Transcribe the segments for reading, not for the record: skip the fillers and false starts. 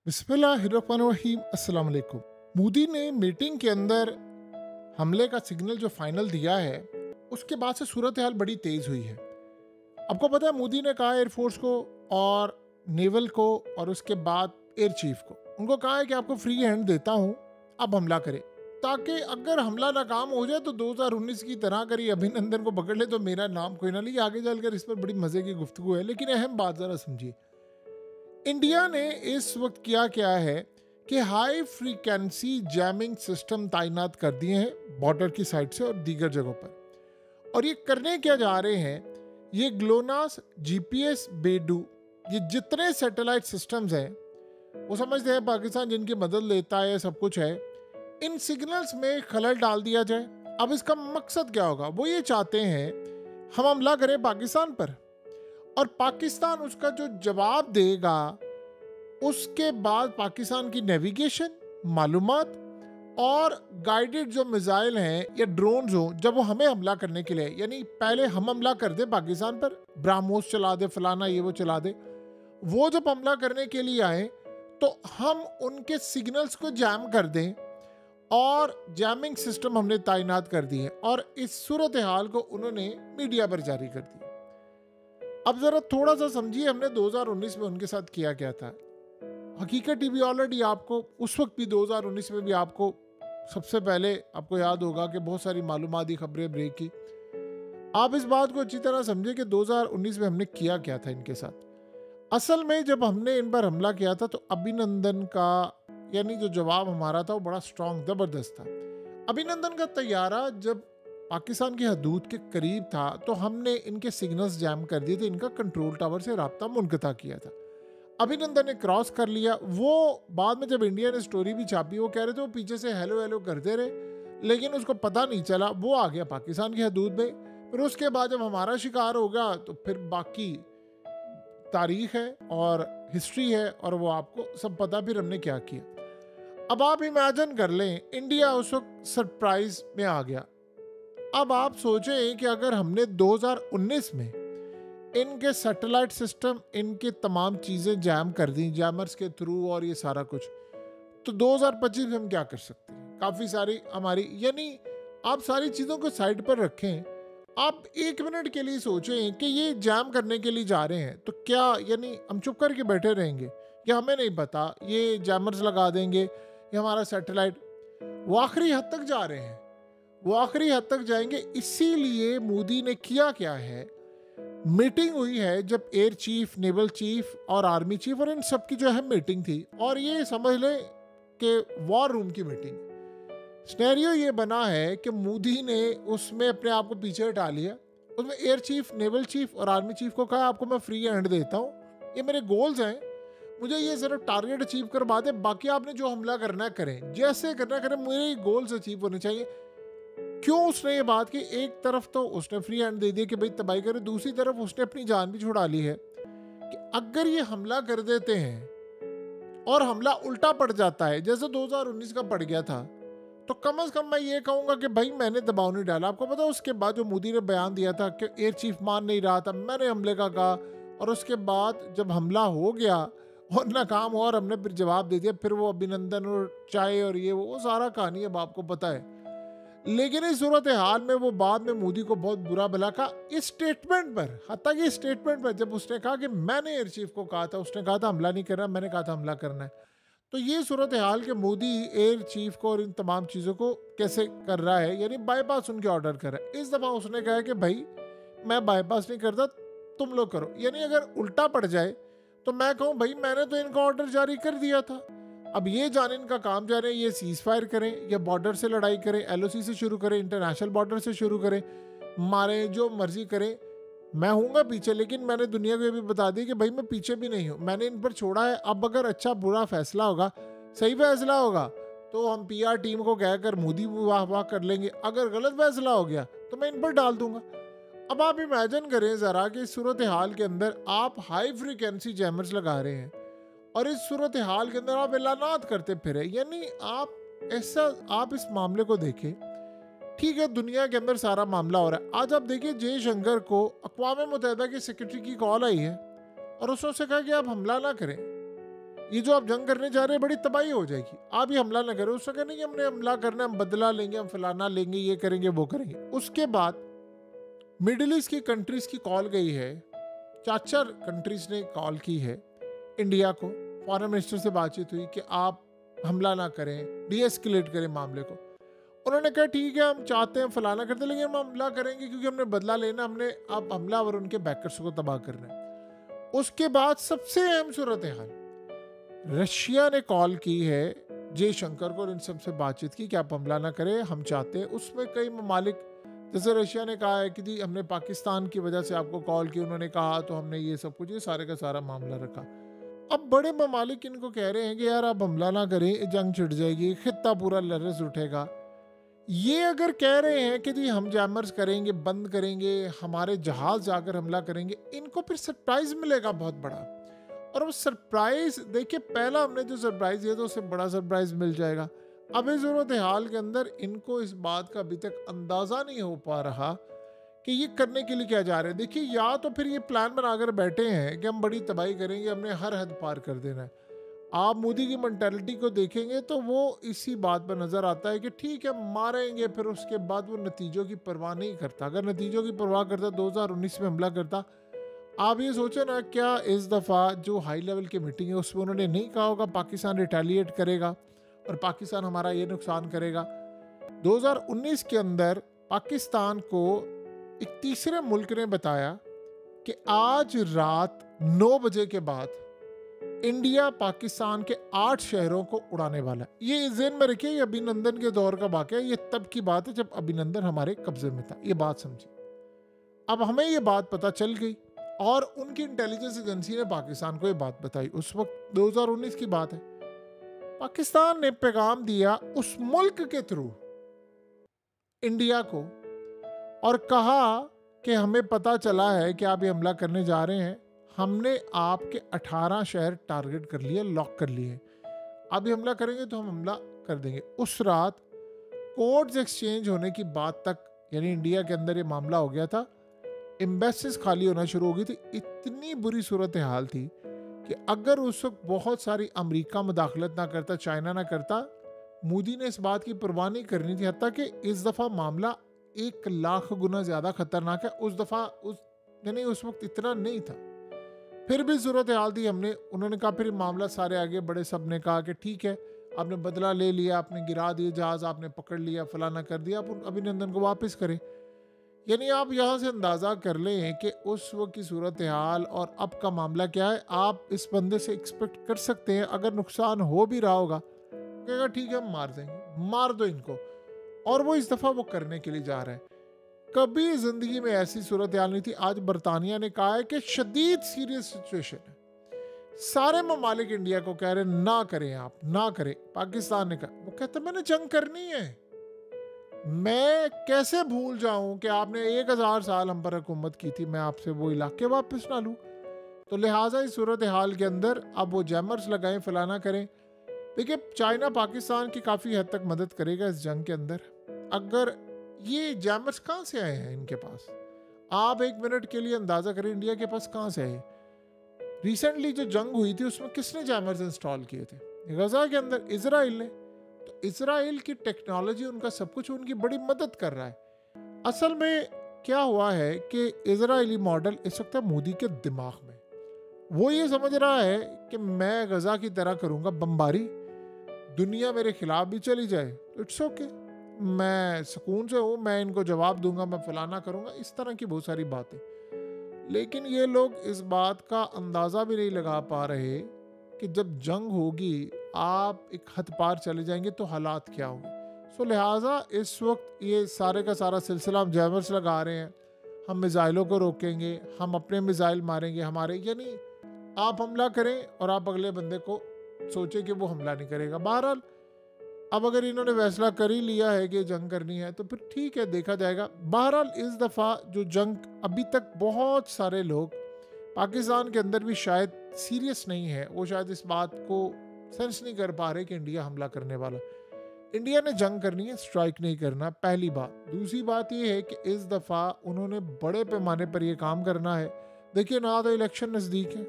बिस्मिल्लाहिर्रहमानिर्रहीम अस्सलाम वालेकुम। मोदी ने मीटिंग के अंदर हमले का सिग्नल जो फाइनल दिया है, उसके बाद से सूरत हाल बड़ी तेज हुई है। आपको पता है मोदी ने कहा एयरफोर्स को और नेवल को और उसके बाद एयर चीफ को, उनको कहा है कि आपको फ्री हैंड देता हूँ, अब हमला करें, ताकि अगर हमला नाकाम हो जाए तो 2019 की तरह अगर ये अभिनंदन को पकड़ ले तो मेरा नाम कोई ना ले। आगे चलकर इस पर बड़ी मजे की गुफ्तगू है, लेकिन अहम बात जरा समझिए। इंडिया ने इस वक्त किया क्या है कि हाई फ्रीक्वेंसी जैमिंग सिस्टम तैनात कर दिए हैं बॉर्डर की साइड से और दीगर जगहों पर। और ये करने क्या जा रहे हैं, ये ग्लोनास, जीपीएस, बेडू, ये जितने सैटेलाइट सिस्टम्स हैं, वो समझते हैं पाकिस्तान जिनकी मदद लेता है, सब कुछ है, इन सिग्नल्स में खलल डाल दिया जाए। अब इसका मकसद क्या होगा, वो ये चाहते हैं हम हमला करें पाकिस्तान पर और पाकिस्तान उसका जो जवाब देगा उसके बाद पाकिस्तान की नेविगेशन, मालूमात और गाइडेड जो मिसाइल हैं या ड्रोन्स हो, जब वो हमें हमला करने के लिए, यानी पहले हम हमला कर दे पाकिस्तान पर, ब्राह्मोस चला दे, फलाना ये वो चला दे, वो जब हमला करने के लिए आए तो हम उनके सिग्नल्स को जैम कर दें और जैमिंग सिस्टम हमने तैनात कर दिए और इस सूरत हाल को उन्होंने मीडिया पर जारी कर दिया। अब जरा थोड़ा सा समझिए हमने 2019 में उनके साथ किया क्या था। हकीकत टीवी ऑलरेडी आपको उस वक्त भी 2019 में भी आपको सबसे पहले आपको याद होगा कि बहुत सारी मालूमाती खबरें ब्रेक की। आप इस बात को अच्छी तरह समझे कि 2019 में हमने किया क्या था इनके साथ। असल में जब हमने इन पर हमला किया था तो अभिनंदन का यानी जो जवाब हमारा था वो बड़ा स्ट्रॉन्ग, जबरदस्त था। अभिनंदन का तैयारा जब पाकिस्तान की हदूद के करीब था तो हमने इनके सिग्नल्स जैम कर दिए थे, इनका कंट्रोल टावर से राब्ता मुनक़ता किया था। अभिनंदन ने क्रॉस कर लिया। वो बाद में जब इंडिया ने स्टोरी भी छापी, वो कह रहे थे वो पीछे से हेलो हेलो करते रहे, लेकिन उसको पता नहीं चला, वो आ गया पाकिस्तान की हदूद में। फिर उसके बाद जब हमारा शिकार हो गया तो फिर बाकी तारीख है और हिस्ट्री है और वो आपको सब पता फिर हमने क्या किया। अब आप इमेजिन कर लें, इंडिया उस वक्त सरप्राइज में आ गया। अब आप सोचें कि अगर हमने 2019 में इनके सैटेलाइट सिस्टम, इनके तमाम चीज़ें जैम कर दी जैमर्स के थ्रू और ये सारा कुछ, तो 2025 में हम क्या कर सकते हैं। काफ़ी सारी हमारी, यानी आप सारी चीज़ों को साइड पर रखें, आप एक मिनट के लिए सोचें कि ये जैम करने के लिए जा रहे हैं तो क्या, यानी हम चुप करके बैठे रहेंगे या हमें नहीं पता ये जैमर्स लगा देंगे या हमारा सैटेलाइट। वो आखिरी हद तक जा रहे हैं, वो आखिरी हद तक जाएंगे। इसीलिए मोदी ने किया क्या है, मीटिंग हुई है जब एयर चीफ, नेवल चीफ और आर्मी चीफ और इन सब की जो है मीटिंग थी, और ये समझ लें कि वॉर रूम की मीटिंग। सिनेरियो ये बना है कि मोदी ने उसमें अपने आप को पीछे हटा लिया। उसमें एयर चीफ, नेवल चीफ और आर्मी चीफ को कहा आपको मैं फ्री हैंड देता हूँ, ये मेरे गोल्स हैं, मुझे ये सिर्फ टारगेट अचीव करवा दे, बाकी आपने जो हमला करना है करें, जैसे करना करें, मेरे गोल्स अचीव होने चाहिए। क्यों उसने ये बात की, एक तरफ तो उसने फ्री हैंड दे दिया कि भाई तबाही करे, दूसरी तरफ उसने अपनी जान भी छुड़ा ली है कि अगर ये हमला कर देते हैं और हमला उल्टा पड़ जाता है जैसे 2019 का पड़ गया था, तो कम से कम मैं ये कहूंगा कि भाई मैंने दबाव नहीं डाला। आपको पता उसके बाद जो मोदी ने बयान दिया था कि एयर चीफ मान नहीं रहा था, मैंने हमले का कहा, और उसके बाद जब हमला हो गया और नाकाम हुआ और हमने फिर जवाब दे दिया, फिर वो अभिनंदन और चाय और ये वो सारा कहानी अब आपको पता है। लेकिन इस सूरत हाल में वो बाद में मोदी को बहुत बुरा भला कहा इस स्टेटमेंट पर, हत्ता कि स्टेटमेंट पर जब उसने कहा कि मैंने एयर चीफ को कहा था, उसने कहा था हमला नहीं करना, मैंने कहा था हमला करना है। तो ये सूरत हाल के मोदी एयर चीफ को और इन तमाम चीज़ों को कैसे कर रहा है, यानी बाईपास उनके ऑर्डर कर रहा है। इस दफ़ा उसने कहा कि भाई मैं बाईपास नहीं करता, तुम लोग करो। यानी अगर उल्टा पड़ जाए तो मैं कहूँ भाई मैंने तो इनका ऑर्डर जारी कर दिया था, अब ये जाने इनका काम जा रहे हैं, ये सीज फायर करें या बॉर्डर से लड़ाई करें, एलओसी से शुरू करें, इंटरनेशनल बॉर्डर से शुरू करें, मारें, जो मर्जी करें, मैं हूँगा पीछे। लेकिन मैंने दुनिया को ये भी बता दी कि भाई मैं पीछे भी नहीं हूँ, मैंने इन पर छोड़ा है। अब अगर अच्छा बुरा फैसला होगा, सही फैसला होगा, तो हम पीआर टीम को कहकर मोदी वाह वाह कर लेंगे, अगर गलत फैसला हो गया तो मैं इन पर डाल दूंगा। अब आप इमेजिन करें ज़रा कि इस सूरत हाल के अंदर आप हाई फ्रीक्वेंसी जैमर्स लगा रहे हैं और इस सूरत हाल के अंदर आप ऐलानात करते फिरे, यानी आप ऐसा, आप इस मामले को देखें। ठीक है, दुनिया के अंदर सारा मामला हो रहा है। आज आप देखिए जयशंकर को अक़वाम मुत्तहिदा के सेक्रेटरी की कॉल आई है और उसने कहा कि आप हमला ना करें, ये जो आप जंग करने जा रहे हैं बड़ी तबाही हो जाएगी, आप ये हमला ना करें। उसने कहा नहीं हमने हमला करना, हम बदला लेंगे, हम फलाना लेंगे, ये करेंगे वो करेंगे। उसके बाद मिडिल ईस्ट की कंट्रीज की कॉल गई है, 4 कंट्रीज ने कॉल की है इंडिया को, फॉरेन मिनिस्टर से बातचीत हुई कि आप हमला ना करें, डीएस्केलेट करें मामले को। उन्होंने कहा ठीक है हम चाहते हैं फलाना करते, लेकिन हम हमला करेंगे क्योंकि हमने बदला लेना, हमने अब हमला और उनके बैकर्स को तबाह करना है। उसके बाद सबसे अहम सूरत हाल, रशिया ने कॉल की है जयशंकर को, इन सबसे बातचीत की कि आप हमला ना करें, हम चाहते हैं। उसमें कई ममालिक, जैसे रशिया ने कहा है कि जी हमने पाकिस्तान की वजह से आपको कॉल की, उन्होंने कहा तो हमने ये सब कुछ, ये सारे का सारा मामला रखा। अब बड़े ममालिक इनको कह रहे हैं कि यार आप हमला ना करें, जंग छिड़ जाएगी, खित्ता पूरा लर्रस उठेगा। ये अगर कह रहे हैं कि जी हम जैमर्स करेंगे, बंद करेंगे, हमारे जहाज जाकर हमला करेंगे, इनको फिर सरप्राइज मिलेगा बहुत बड़ा। और वो सरप्राइज देखिए, पहला हमने जो सरप्राइज दिया तो उससे बड़ा सरप्राइज मिल जाएगा। अब इस सूरत हाल के अंदर इनको इस बात का अभी तक अंदाजा नहीं हो पा रहा कि ये करने के लिए क्या जा रहे हैं। देखिए, या तो फिर ये प्लान बनाकर बैठे हैं कि हम बड़ी तबाही करेंगे, हमने हर हद पार कर देना है। आप मोदी की मेंटालिटी को देखेंगे तो वो इसी बात पर नजर आता है कि ठीक है मारेंगे, फिर उसके बाद वो नतीजों की परवाह नहीं करता। अगर नतीजों की परवाह करता 2019 में हमला करता। आप ये सोचें ना, क्या इस दफ़ा जो हाई लेवल की मीटिंग है उसमें उन्होंने नहीं कहा होगा पाकिस्तान रिटेलिएट करेगा और पाकिस्तान हमारा ये नुकसान करेगा। 2019 के अंदर पाकिस्तान को एक तीसरे मुल्क ने बताया कि आज रात 9 बजे के बाद इंडिया पाकिस्तान के 8 शहरों को उड़ाने वाला है। ये ज़हन में रखिए, ये अभिनंदन के दौर का वाक़या है। ये तब की बात है जब अभिनंदन हमारे कब्जे में था। ये बात समझिए। अब हमें ये बात पता चल गई और उनकी इंटेलिजेंस एजेंसी ने पाकिस्तान को ये बात बताई। उस वक्त 2019 की बात है। पाकिस्तान ने पैगाम दिया उस मुल्क के थ्रू इंडिया को और कहा कि हमें पता चला है कि आप ये हमला करने जा रहे हैं, हमने आपके 18 शहर टारगेट कर लिए, लॉक कर लिए। आप ये हमला करेंगे तो हम हमला कर देंगे। उस रात कोड्स एक्सचेंज होने की बात तक, यानी इंडिया के अंदर ये मामला हो गया था। एम्बेसीज खाली होना शुरू हो गई थी। इतनी बुरी सूरत हाल थी कि अगर उस वक्त बहुत सारी अमेरिका मुदाखलत ना करता, चाइना ना करता, मोदी ने इस बात की परवाह नहीं करनी थी। हत्ता कि इस दफ़ा मामला 1 लाख गुना ज़्यादा खतरनाक है। उस दफ़ा यानी उस वक्त इतना नहीं था। फिर भी सूरत हाल थी। उन्होंने कहा, फिर मामला सारे आगे बड़े, सब ने कहा कि ठीक है आपने बदला ले लिया, आपने गिरा दिए जहाज़, आपने पकड़ लिया, फलाना कर दिया, आप अभिनंदन को वापस करें। यानी आप यहाँ से अंदाज़ा कर लें कि उस वक्त की सूरत हाल और अब का मामला क्या है। आप इस बंदे से एक्सपेक्ट कर सकते हैं अगर नुकसान हो भी रहा होगा, कहेगा ठीक है हम मार देंगे, मार दो इनको। और वो इस दफ़ा वो करने के लिए जा रहा है। कभी ज़िंदगी में ऐसी सूरत हाल नहीं थी। आज बरतानिया ने कहा है कि शदीद सीरियस सिचुएशन है। सारे ममालिक इंडिया को कह रहे हैं ना करें, आप ना करें। पाकिस्तान ने कहा, वो कहता मैंने जंग करनी है। मैं कैसे भूल जाऊं कि आपने 1000 साल हम पर हुकूमत की थी, मैं आपसे वो इलाके वापस ना लूं। तो लिहाजा इस सूरत हाल के अंदर अब वो जैमर्स लगाएं, फलाना करें। देखिए, चाइना पाकिस्तान की काफ़ी हद तक मदद करेगा इस जंग के अंदर। अगर ये जैमर्स कहाँ से आए हैं इनके पास, आप 1 मिनट के लिए अंदाज़ा करें इंडिया के पास कहाँ से आए। रिसेंटली जो जंग हुई थी उसमें किसने जैमर्स इंस्टॉल किए थे? गजा के अंदर इजराइल ने। तो इजराइल की टेक्नोलॉजी, उनका सब कुछ उनकी बड़ी मदद कर रहा है। असल में क्या हुआ है कि इजरायली मॉडल इस वक्त है मोदी के दिमाग में। वो ये समझ रहा है कि मैं गजा की तरह करूँगा बमबारी, दुनिया मेरे खिलाफ भी चली जाए तो इट्स ओके, मैं सुकून से हूँ, मैं इनको जवाब दूंगा, मैं फलाना करूँगा, इस तरह की बहुत सारी बातें। लेकिन ये लोग इस बात का अंदाज़ा भी नहीं लगा पा रहे कि जब जंग होगी, आप एक हद पार चले जाएंगे तो हालात क्या होंगे। सो लिहाजा इस वक्त ये सारे का सारा सिलसिला हम जैमर्स लगा रहे हैं, हम मिज़ाइलों को रोकेंगे, हम अपने मिज़ाइल मारेंगे हमारे, यानी आप हमला करें और आप अगले बंदे को सोचे कि वो हमला नहीं करेगा। बहरहाल अब अगर इन्होंने फैसला कर ही लिया है कि जंग करनी है तो फिर ठीक है, देखा जाएगा। बहरहाल इस दफ़ा जो जंग, अभी तक बहुत सारे लोग पाकिस्तान के अंदर भी शायद सीरियस नहीं है, वो शायद इस बात को सेंस नहीं कर पा रहे कि इंडिया हमला करने वाला। इंडिया ने जंग करनी है, स्ट्राइक नहीं करना, पहली बात। दूसरी बात ये है कि इस दफ़ा उन्होंने बड़े पैमाने पर यह काम करना है। देखिए ना, तो इलेक्शन नज़दीक है,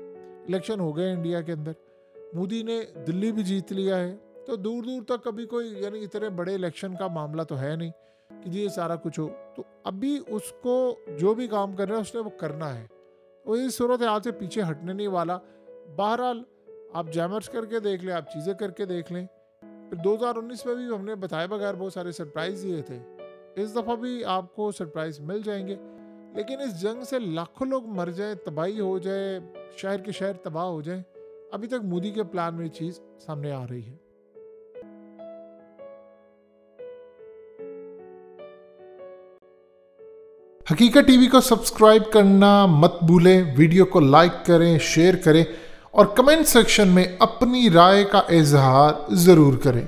इलेक्शन हो गए इंडिया के अंदर, मोदी ने दिल्ली भी जीत लिया है, तो दूर दूर तक कभी कोई यानी इतने बड़े इलेक्शन का मामला तो है नहीं कि जी ये सारा कुछ हो। तो अभी उसको जो भी काम करना है उसने वो करना है, वो इस सूरत हाल से पीछे हटने नहीं वाला। बहरहाल आप जैमर्स करके देख लें, आप चीज़ें करके देख लें। फिर 2019 में भी हमने बताए बगैर बहुत सारे सरप्राइज दिए थे, इस दफ़ा भी आपको सरप्राइज मिल जाएंगे। लेकिन इस जंग से लाखों लोग मर जाए, तबाही हो जाए, शहर के शहर तबाह हो जाए, अभी तक मोदी के प्लान में चीज़ सामने आ रही है। हकीकत टीवी को सब्सक्राइब करना मत भूलें, वीडियो को लाइक करें, शेयर करें और कमेंट सेक्शन में अपनी राय का इजहार ज़रूर करें।